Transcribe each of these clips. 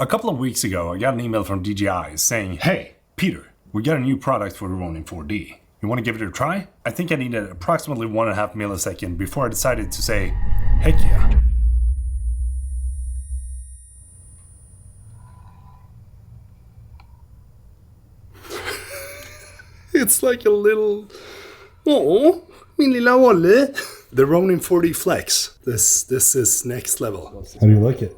A couple of weeks ago, I got an email from DJI saying, "Hey, Peter, we got a new product for the Ronin 4D. You want to give it a try?" I think I needed approximately 1.5 milliseconds before I decided to say, heck yeah. It's like a little... Oh, min lilla Olle. The Ronin 4D Flex. This is next level. How do you like it?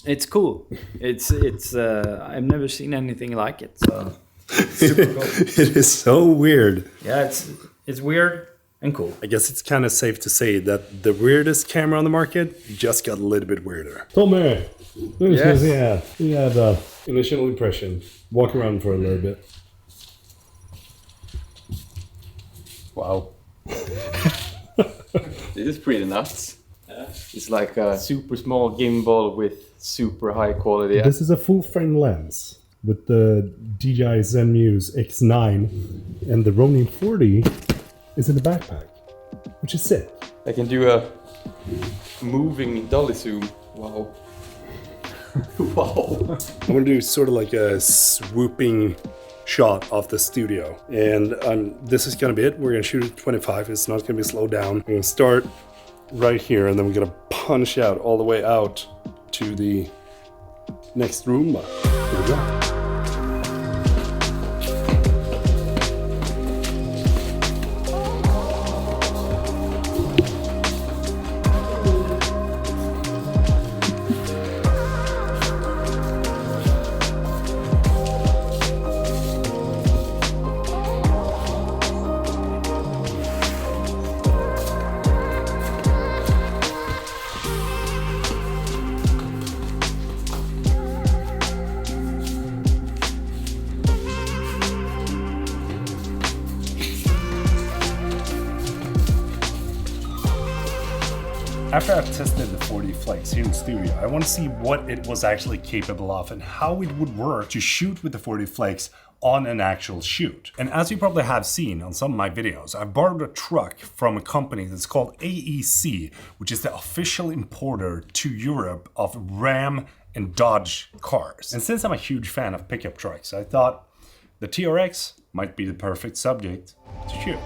It's cool. It's I've never seen anything like it. So super cool. It is so weird. Yeah, it's weird and cool. I guess it's kind of safe to say that the weirdest camera on the market just got a little bit weirder. Tommy, Yes. we had initial impression. Walk around for a little bit. Wow. This is pretty nuts. Yeah. It's like a super small gimbal with super high quality. This is a full frame lens with the DJI Zenmuse X9, and the Ronin 4D is in the backpack, which is sick. I can do a moving dolly zoom. Wow. Wow. I'm gonna do sort of like a swooping shot of the studio, and this is gonna be it. We're gonna shoot at 25. It's not gonna be slowed down. We're gonna start right here, and then we're gonna punch out all the way out to the next room. Here we go. After I've tested the 4D Flex here in the studio, I want to see what it was actually capable of and how it would work to shoot with the 4D Flex on an actual shoot. And as you probably have seen on some of my videos, I borrowed a truck from a company that's called AEC, which is the official importer to Europe of Ram and Dodge cars. And since I'm a huge fan of pickup trucks, I thought the TRX might be the perfect subject to shoot.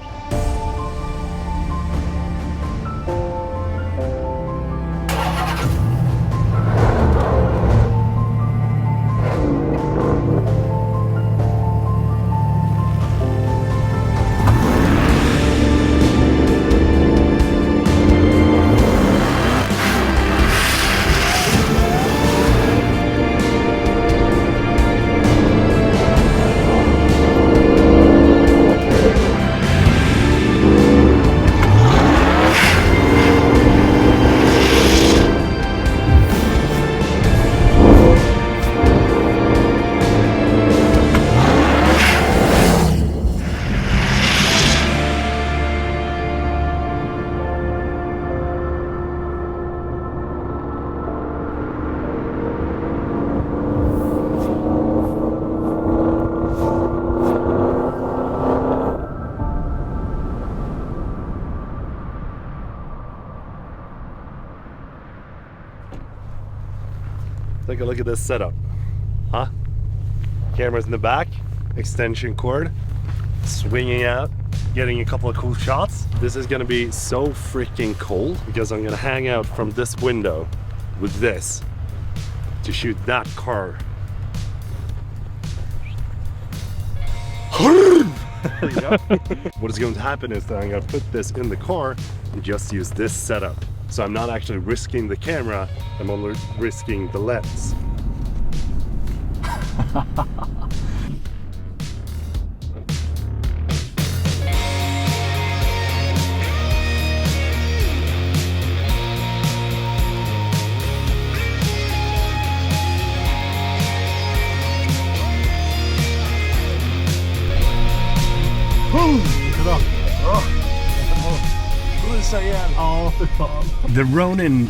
Take a look at this setup. Huh? Camera's in the back, extension cord, swinging out, getting a couple of cool shots. This is gonna be so freaking cool because I'm gonna hang out from this window with this to shoot that car. What is going to happen is that I'm gonna put this in the car and just use this setup. So I'm not actually risking the camera, I'm only risking the lens. The Ronin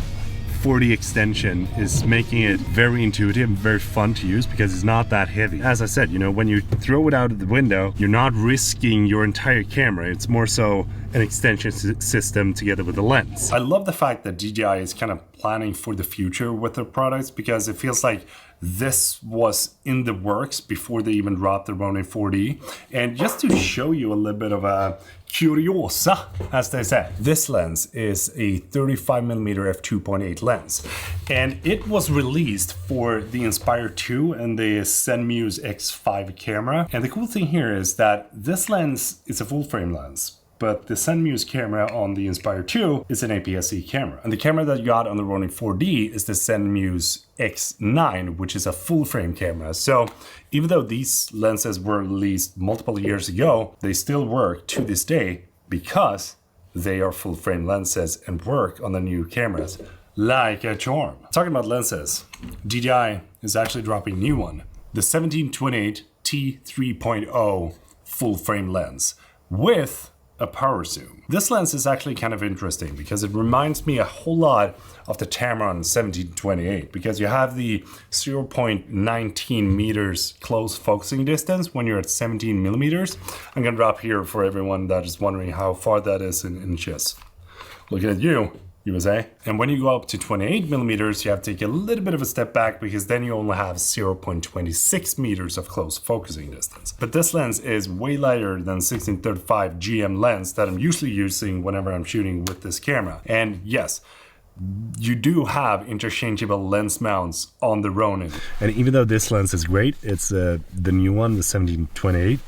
4D extension is making it very intuitive and very fun to use because it's not that heavy. As I said, you know, when you throw it out of the window, you're not risking your entire camera. It's more so an extension system together with the lens. I love the fact that DJI is kind of planning for the future with their products because it feels like this was in the works before they even dropped the Ronin 4D. And just to show you a little bit of a curiosa, as they say, this lens is a 35mm f2.8 lens. And it was released for the Inspire 2 and the Zenmuse X5 camera. And the cool thing here is that this lens is a full frame lens, but the Zenmuse camera on the Inspire 2 is an APS-C camera. And the camera that you got on the Ronin 4D is the Zenmuse X9, which is a full frame camera. So even though these lenses were released multiple years ago, they still work to this day because they are full frame lenses and work on the new cameras like a charm. Talking about lenses, DJI is actually dropping a new one, the 17-28 T3.0 full frame lens with a power zoom. This lens is actually kind of interesting because it reminds me a whole lot of the Tamron 17-28 because you have the 0.19 meters close focusing distance when you're at 17mm. I'm gonna drop here for everyone that is wondering how far that is in inches. Looking at you, USA. And when you go up to 28mm, you have to take a little bit of a step back because then you only have 0.26 meters of close focusing distance. But this lens is way lighter than 1635 GM lens that I'm usually using whenever I'm shooting with this camera. And yes, you do have interchangeable lens mounts on the Ronin. And even though this lens is great, it's the new one, the 17-28.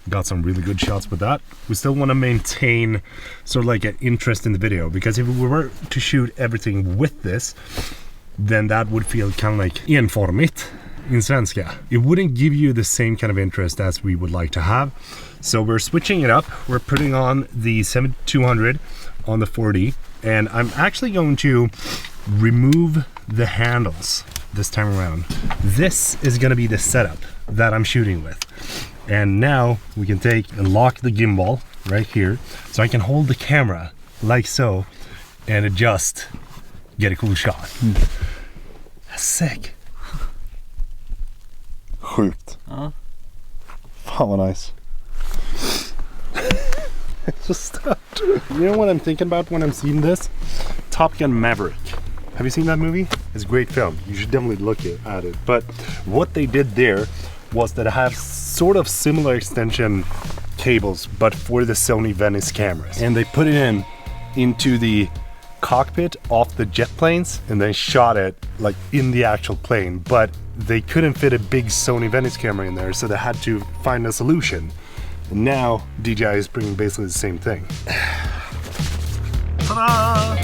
Got some really good shots with that. We still want to maintain sort of like an interest in the video, because if we were to shoot everything with this, then that would feel kind of like enformigt in svenska. It wouldn't give you the same kind of interest as we would like to have. So we're switching it up. We're putting on the 7200 on the 4D, and I'm actually going to remove the handles this time around. This is going to be the setup that I'm shooting with. And now we can take and lock the gimbal right here, so I can hold the camera like so and adjust, get a cool shot. That's sick. Sjukt. Fan vad nice. It's just stopped. You know what I'm thinking about when I'm seeing this? Top Gun Maverick. Have you seen that movie? It's a great film. You should definitely look at it. But what they did there was that I have sort of similar extension cables, but for the Sony Venice cameras. And they put it into the cockpit of the jet planes and then shot it like in the actual plane. But they couldn't fit a big Sony Venice camera in there, so they had to find a solution. And now DJI is bringing basically the same thing. Ta-da!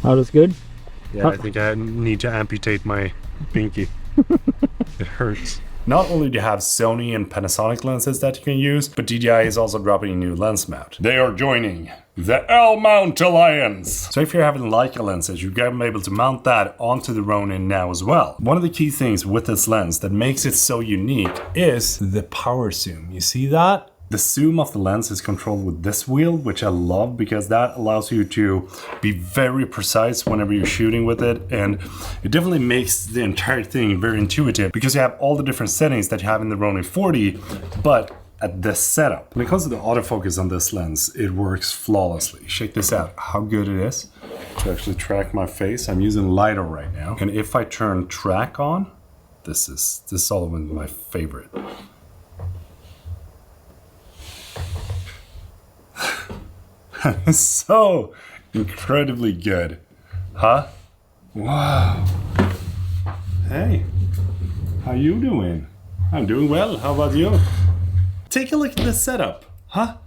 Oh, that's good. Yeah, I think I need to amputate my pinky. It hurts. Not only do you have Sony and Panasonic lenses that you can use, but DJI is also dropping a new lens mount. They are joining the L-Mount Alliance. So if you're having Leica lenses, you're going to be able to mount that onto the Ronin now as well. One of the key things with this lens that makes it so unique is the power zoom. You see that? The zoom of the lens is controlled with this wheel, which I love because that allows you to be very precise whenever you're shooting with it. And it definitely makes the entire thing very intuitive because you have all the different settings that you have in the Ronin 4D, but at this setup. When it comes to the autofocus on this lens, it works flawlessly. Check this out, how good it is to actually track my face. I'm using LiDAR right now. And if I turn track on, this is all of my favorite. So incredibly good, huh? Wow. Hey, how you doing? I'm doing well. How about you? Take a look at this setup, huh?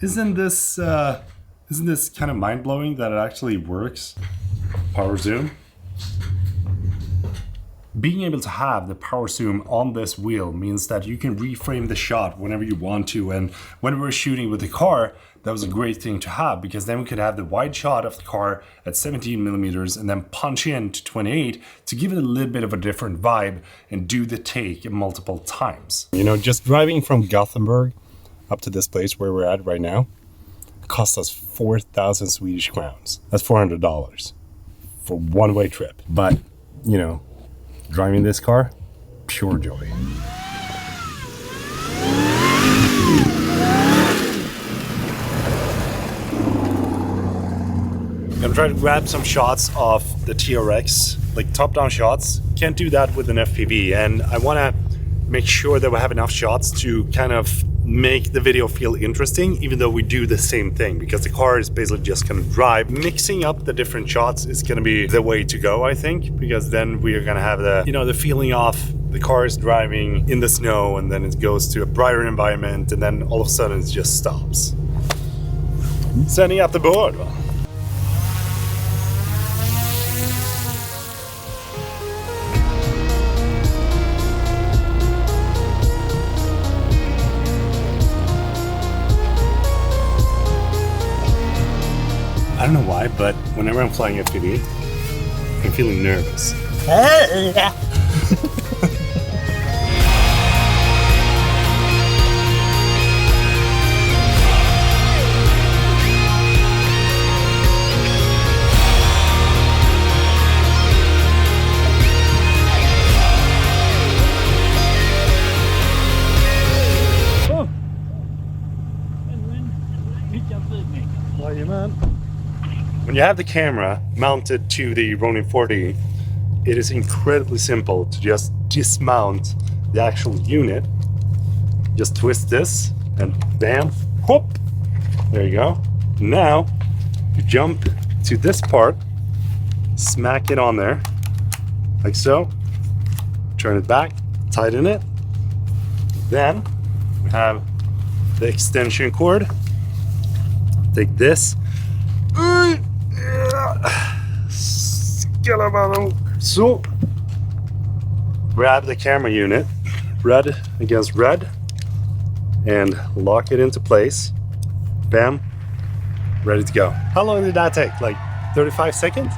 Isn't this kind of mind-blowing that it actually works? Power zoom. Being able to have the power zoom on this wheel means that you can reframe the shot whenever you want to, and when we were shooting with the car, that was a great thing to have, because then we could have the wide shot of the car at 17 millimeters and then punch in to 28 to give it a little bit of a different vibe and do the take multiple times. You know, just driving from Gothenburg up to this place where we're at right now cost us 4,000 Swedish crowns. That's $400 for one-way trip. But, you know, driving this car, pure joy. I'm gonna try to grab some shots of the TRX, like top-down shots. Can't do that with an FPV, and I wanna make sure that we have enough shots to kind of make the video feel interesting, even though we do the same thing, because the car is basically just gonna drive. Mixing up the different shots is gonna be the way to go, I think, because then we are gonna have the, you know, the feeling of the car is driving in the snow, and then it goes to a brighter environment, and then all of a sudden it just stops. Sending up the board. I don't know why, but whenever I'm flying FPV, I'm feeling nervous. When you have the camera mounted to the Ronin 4D, it is incredibly simple to just dismount the actual unit. Just twist this and bam, whoop, there you go. Now you jump to this part, smack it on there, like so, turn it back, tighten it. Then we have the extension cord. Take this, so grab the camera unit, red against red, and lock it into place. Bam, ready to go. How long did that take? Like 35 seconds?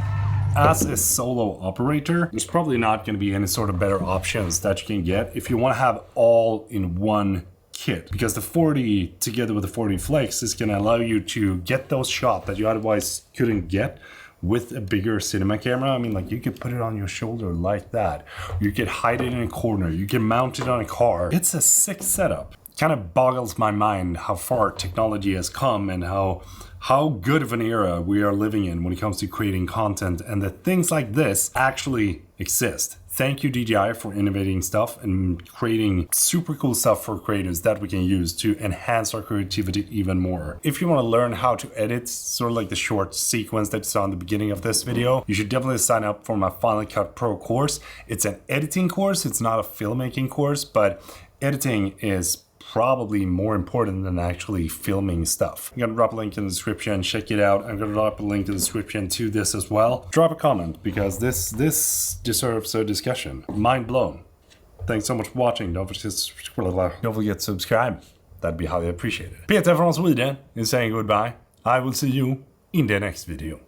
As a solo operator, there's probably not going to be any sort of better options that you can get if you want to have all in one kit, because the 40 together with the 40 Flex is going to allow you to get those shots that you otherwise couldn't get with a bigger cinema camera. I mean, like, you could put it on your shoulder like that. You could hide it in a corner. You can mount it on a car. It's a sick setup. Kind of boggles my mind how far technology has come and how good of an era we are living in when it comes to creating content, and that things like this actually exist. Thank you, DJI, for innovating stuff and creating super cool stuff for creators that we can use to enhance our creativity even more. If you want to learn how to edit, sort of like the short sequence that you saw in the beginning of this video, you should definitely sign up for my Final Cut Pro course. It's an editing course, it's not a filmmaking course, but editing is probably more important than actually filming stuff. I'm gonna drop a link in the description, check it out. I'm gonna drop a link in the description to this as well. Drop a comment, because this deserves a discussion. Mind blown. Thanks so much for watching. Don't forget to subscribe. That'd be highly appreciated. Peter from Sweden is saying goodbye. I will see you in the next video.